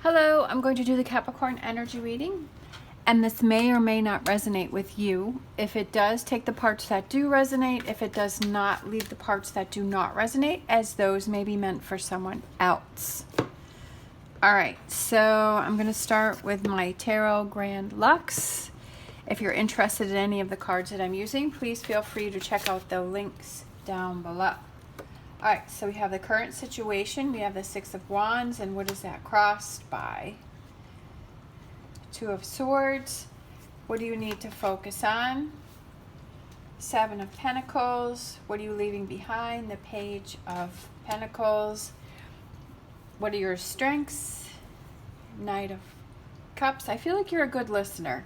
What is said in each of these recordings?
Hello, I'm going to do the Capricorn energy reading, and this may or may not resonate with you. If it does, take the parts that do resonate. If it does not, leave the parts that do not resonate, as those may be meant for someone else. All right, so I'm going to start with my Tarot Grand Lux. If you're interested in any of the cards that I'm using, please feel free to check out the links down below. All right, so we have the current situation. We have the Six of Wands, and what is that crossed by? Two of Swords. What do you need to focus on? Seven of Pentacles. What are you leaving behind? The Page of Pentacles. What are your strengths? Knight of Cups. I feel like you're a good listener.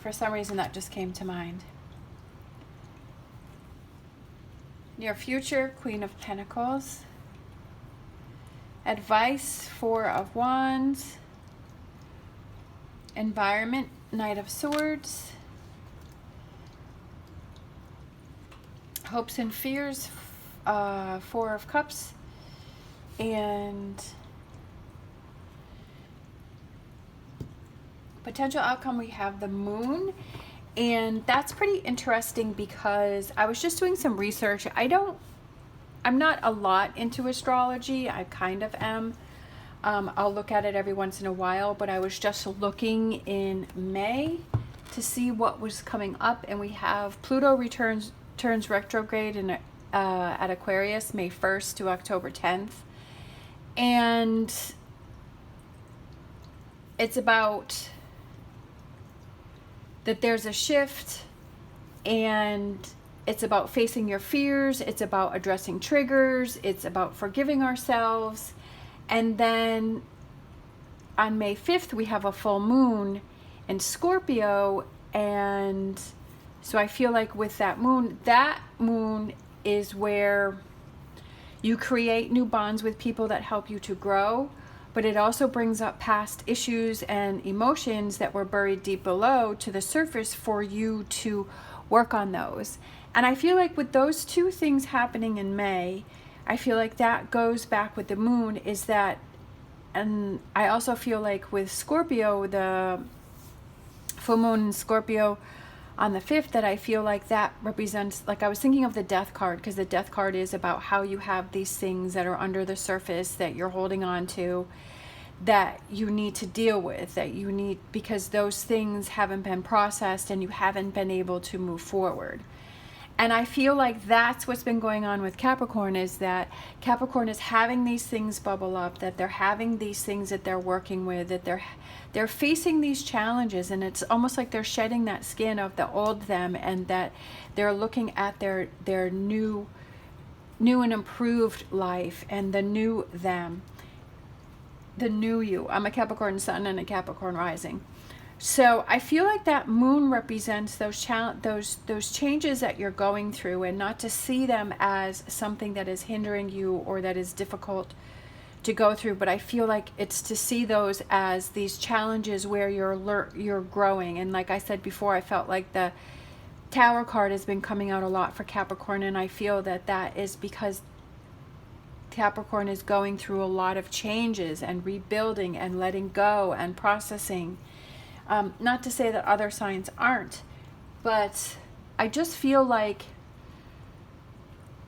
For some reason, that just came to mind. Your future, Queen of Pentacles. Advice, Four of Wands. Environment, Knight of Swords. Hopes and fears, Four of Cups. And potential outcome, we have the Moon. And that's pretty interesting because I was just doing some research. I'm not a lot into astrology. I kind of am. I'll look at it every once in a while, but I was just looking in May to see what was coming up. And we have Pluto turns retrograde in at Aquarius, May 1st to October 10th. And it's about that there's a shift, and it's about facing your fears, it's about addressing triggers, it's about forgiving ourselves. And then on May 5th, we have a full moon in Scorpio, and so I feel like with that moon is where you create new bonds with people that help you to grow. But it also brings up past issues and emotions that were buried deep below to the surface for you to work on those. And I feel like with those two things happening in May, I feel like that goes back with the moon is that, and I also feel like with Scorpio, the full moon in Scorpio on the 5th, that I feel like that represents, like I was thinking of the Death card, because the Death card is about how you have these things that are under the surface that you're holding on to, that you need to deal with, that you need, because those things haven't been processed and you haven't been able to move forward. And I feel like that's what's been going on with Capricorn, is that Capricorn is having these things bubble up, that they're having these things that they're working with, that they're facing these challenges, and it's almost like they're shedding that skin of the old them, and that they're looking at their new and improved life and the new them, the new you. I'm a Capricorn sun and a Capricorn rising. So I feel like that moon represents those changes that you're going through, and not to see them as something that is hindering you or that is difficult to go through, but I feel like it's to see those as these challenges where you're growing. And like I said before, I felt like the Tower card has been coming out a lot for Capricorn, and I feel that that is because Capricorn is going through a lot of changes and rebuilding and letting go and processing. Not to say that other signs aren't, but I just feel like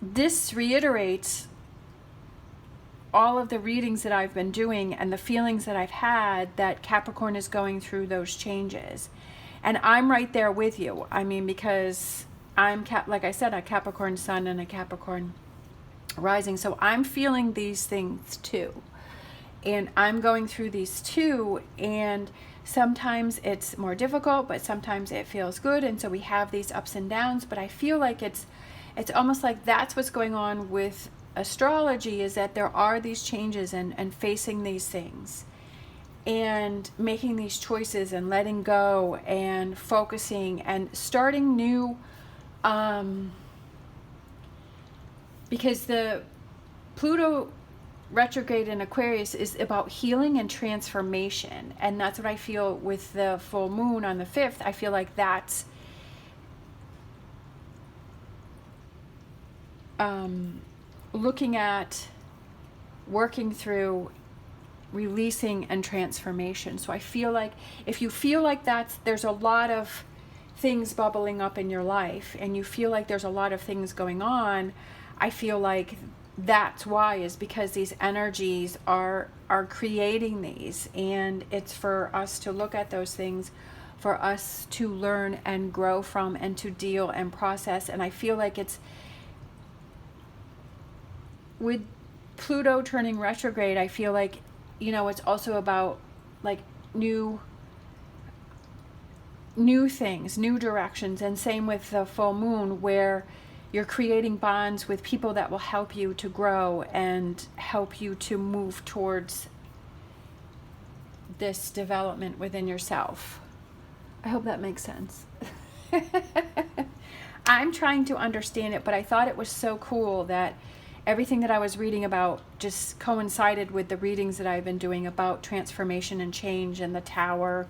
this reiterates all of the readings that I've been doing and the feelings that I've had, that Capricorn is going through those changes. And I'm right there with you. I mean, because I'm, like I said, a Capricorn sun and a Capricorn rising. So I'm feeling these things too. And I'm going through these too. And sometimes it's more difficult, but sometimes it feels good. And so we have these ups and downs. But I feel like it's almost like that's what's going on with astrology, is that there are these changes and facing these things and making these choices and letting go and focusing and starting new, because the Pluto retrograde in Aquarius is about healing and transformation. And that's what I feel with the full moon on the 5th. I feel like that's looking at working through releasing and transformation. So I feel like if you feel like there's a lot of things bubbling up in your life and you feel like there's a lot of things going on, I feel like that's why, is because these energies are creating these, and it's for us to look at those things, for us to learn and grow from and to deal and process. And I feel like it's with Pluto turning retrograde, I feel like, you know, it's also about like new things, new directions. And same with the full moon, where you're creating bonds with people that will help you to grow and help you to move towards this development within yourself. I hope that makes sense. I'm trying to understand it, but I thought it was so cool that everything that I was reading about just coincided with the readings that I've been doing about transformation and change and the tower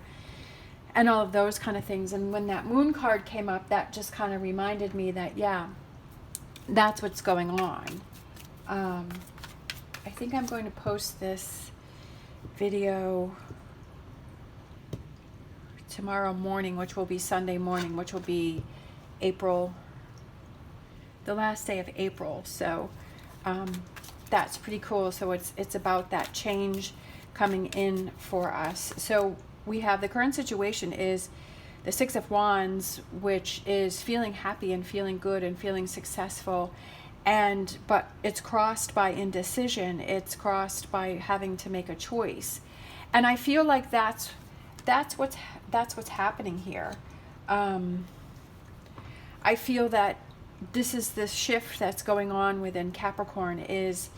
and all of those kind of things. And when that moon card came up, that just kind of reminded me that, yeah, that's what's going on. I think I'm going to post this video tomorrow morning, which will be Sunday morning, which will be April, the last day of April. So that's pretty cool. So it's about that change coming in for us. So we have the current situation is the Six of Wands, which is feeling happy and feeling good and feeling successful, but it's crossed by indecision. It's crossed by having to make a choice, and I feel like that's what's happening here. I feel that this is this shift that's going on within Capricorn, is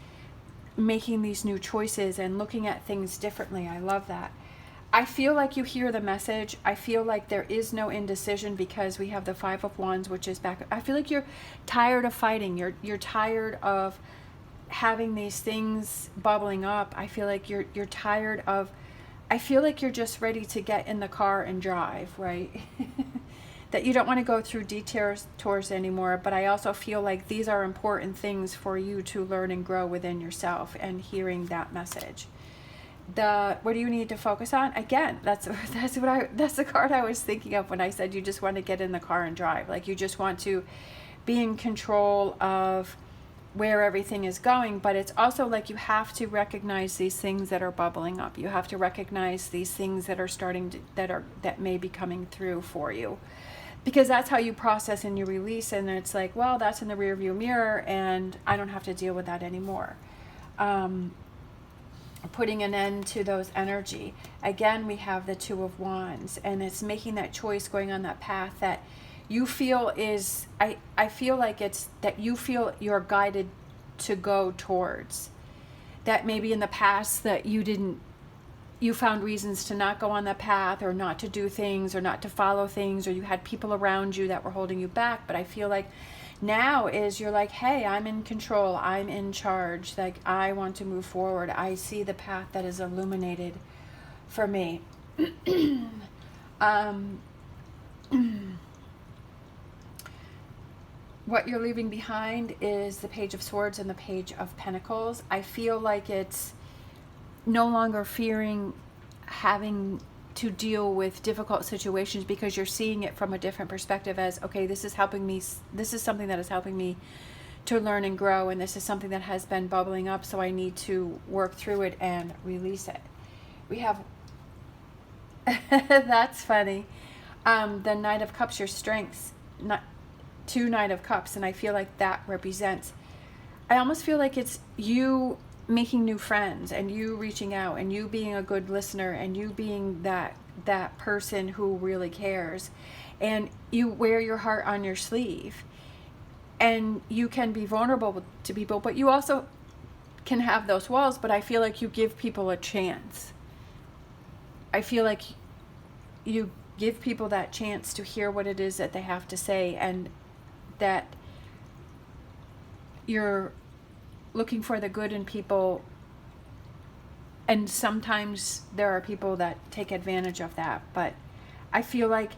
making these new choices and looking at things differently. I love that. I feel like you hear the message. I feel like there is no indecision because we have the Five of Wands, which is back. I feel like you're tired of fighting. You're tired of having these things bubbling up. I feel like you're tired of, I feel like you're just ready to get in the car and drive, right? That you don't want to go through detours anymore. But I also feel like these are important things for you to learn and grow within yourself, and hearing that message. What do you need to focus on? Again, that's the card I was thinking of when I said you just want to get in the car and drive. Like you just want to be in control of where everything is going. But it's also like you have to recognize these things that are bubbling up. You have to recognize these things that are that may be coming through for you, because that's how you process and you release. And it's like, well, that's in the rearview mirror and I don't have to deal with that anymore. Putting an end to those energy. Again, we have the Two of Wands, and it's making that choice, going on that path that you feel is, I feel like it's that you feel you're guided to go towards. That maybe in the past that you found reasons to not go on that path, or not to do things, or not to follow things, or you had people around you that were holding you back. But I feel like now is you're like, hey, I'm in control, I'm in charge, like I want to move forward. I see the path that is illuminated for me. What you're leaving behind is the Page of Swords and the Page of Pentacles. I feel like it's no longer fearing having to deal with difficult situations, because you're seeing it from a different perspective as, okay, this is helping me. This is something that is helping me to learn and grow. And this is something that has been bubbling up. So I need to work through it and release it. We have, that's funny. The Knight of Cups, your strengths, two Knight of Cups. And I feel like that represents, I almost feel like it's you making new friends, and you reaching out, and you being a good listener, and you being that person who really cares, and you wear your heart on your sleeve, and you can be vulnerable to people, but you also can have those walls. But I feel like you give people a chance. I feel like you give people that chance to hear what it is that they have to say, and that you're looking for the good in people. And sometimes there are people that take advantage of that, but I feel like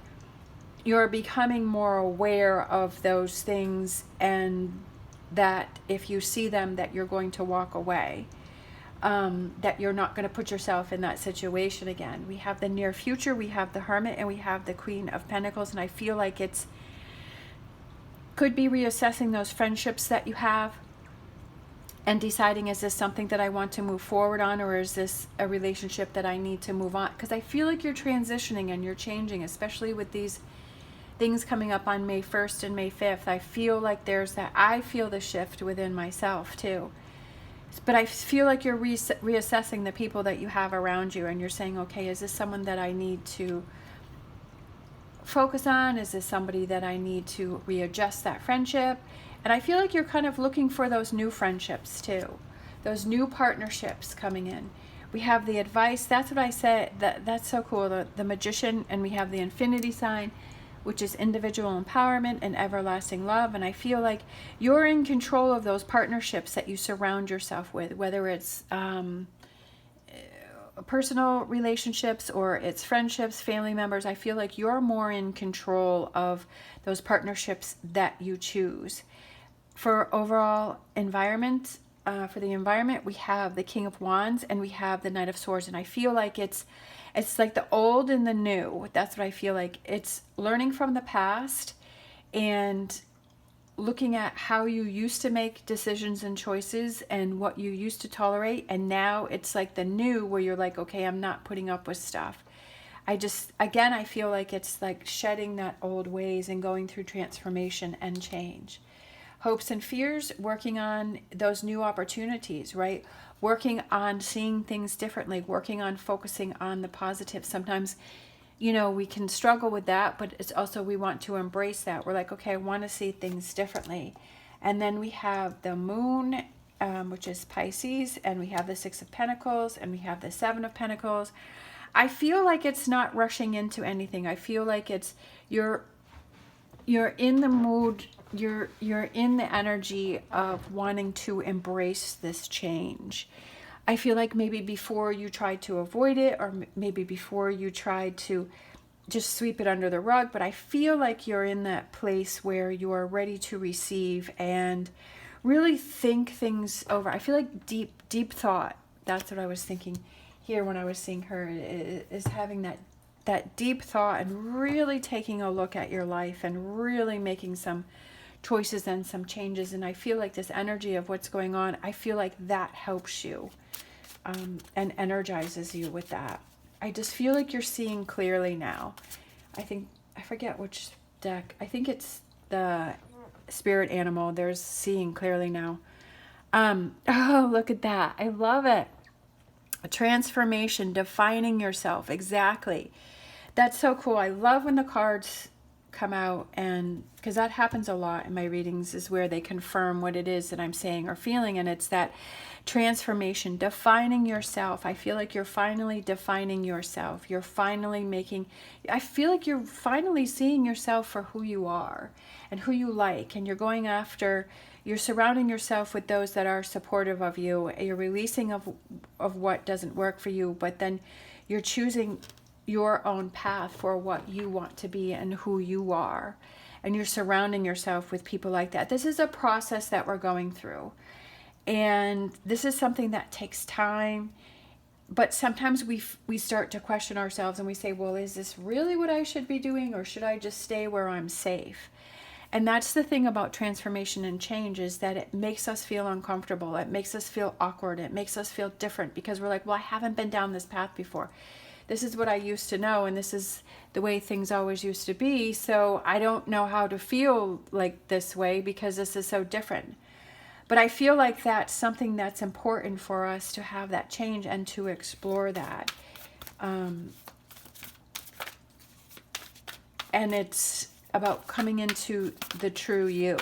you're becoming more aware of those things, and that if you see them, that you're going to walk away. that you're not going to put yourself in that situation again. We have the near future, we have the Hermit, and we have the Queen of Pentacles. And I feel like it's could be reassessing those friendships that you have and deciding, is this something that I want to move forward on, or is this a relationship that I need to move on? Because I feel like you're transitioning and you're changing, especially with these things coming up on May 1st and May 5th. I feel like there's that, I feel the shift within myself too. But I feel like you're reassessing the people that you have around you, and you're saying, okay, is this someone that I need to focus on? Is this somebody that I need to readjust that friendship? And I feel like you're kind of looking for those new friendships too, those new partnerships coming in. We have the advice, that's what I said, that's so cool, the Magician, and we have the Infinity sign, which is individual empowerment and everlasting love. And I feel like you're in control of those partnerships that you surround yourself with, whether it's personal relationships or it's friendships, family members. I feel like you're more in control of those partnerships that you choose. For overall environment, for the environment, we have the King of Wands and we have the Knight of Swords. And I feel like it's like the old and the new. That's what I feel like. It's learning from the past and looking at how you used to make decisions and choices and what you used to tolerate. And now it's like the new, where you're like, okay, I'm not putting up with stuff. Again, I feel like it's like shedding that old ways and going through transformation and change. Hopes and fears, working on those new opportunities, right? Working on seeing things differently, working on focusing on the positive. Sometimes, you know, we can struggle with that, but it's also, we want to embrace that. We're like, okay, I want to see things differently. And then we have the Moon, which is Pisces, and we have the Six of Pentacles, and we have the Seven of Pentacles. I feel like it's not rushing into anything. I feel like it's, you're in the mood, you're in the energy of wanting to embrace this change. I feel like maybe before you tried to avoid it, or maybe before you tried to just sweep it under the rug, but I feel like you're in that place where you are ready to receive and really think things over. I feel like deep thought. That's what I was thinking here when I was seeing her, is having that deep thought and really taking a look at your life and really making some choices and some changes. And I feel like this energy of what's going on, I feel like that helps you and energizes you with that. I just feel like you're seeing clearly now. I forget which deck. I think it's the Spirit Animal. There's seeing clearly now. Oh, look at that. I love it. A transformation, defining yourself. Exactly. That's so cool. I love when the cards come out, and because that happens a lot in my readings, is where they confirm what it is that I'm saying or feeling, and it's that transformation, defining yourself. I feel like you're finally defining yourself. You're finally making, I feel like you're finally seeing yourself for who you are and who you like, and you're going after, you're surrounding yourself with those that are supportive of you. You're releasing of what doesn't work for you, but then you're choosing your own path for what you want to be and who you are. And you're surrounding yourself with people like that. This is a process that we're going through. And this is something that takes time. But sometimes we start to question ourselves and we say, well, is this really what I should be doing? Or should I just stay where I'm safe? And that's the thing about transformation and change, is that it makes us feel uncomfortable. It makes us feel awkward. It makes us feel different, because we're like, well, I haven't been down this path before. This is what I used to know, and this is the way things always used to be. So I don't know how to feel like this way, because this is so different. But I feel like that's something that's important for us to have that change and to explore that. And it's about coming into the true you.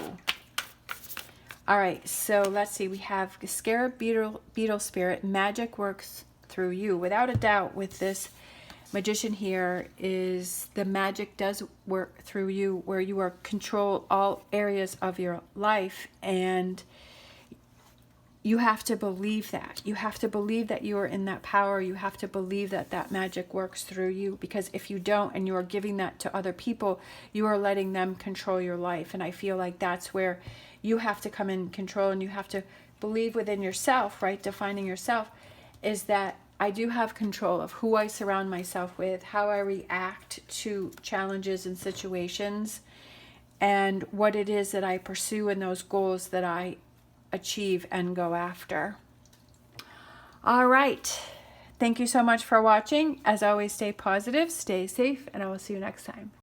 All right, so let's see. We have Scarab Beetle Spirit. Magic works through you. Without a doubt, with this Magician here, is the magic does work through you, where you are control all areas of your life, and you have to believe that. You have to believe that you are in that power. You have to believe that that magic works through you, because if you don't and you are giving that to other people, you are letting them control your life. And I feel like that's where you have to come in control, and you have to believe within yourself, right? Defining yourself, is that I do have control of who I surround myself with, how I react to challenges and situations, and what it is that I pursue and those goals that I achieve and go after. All right. Thank you so much for watching. As always, stay positive, stay safe, and I will see you next time.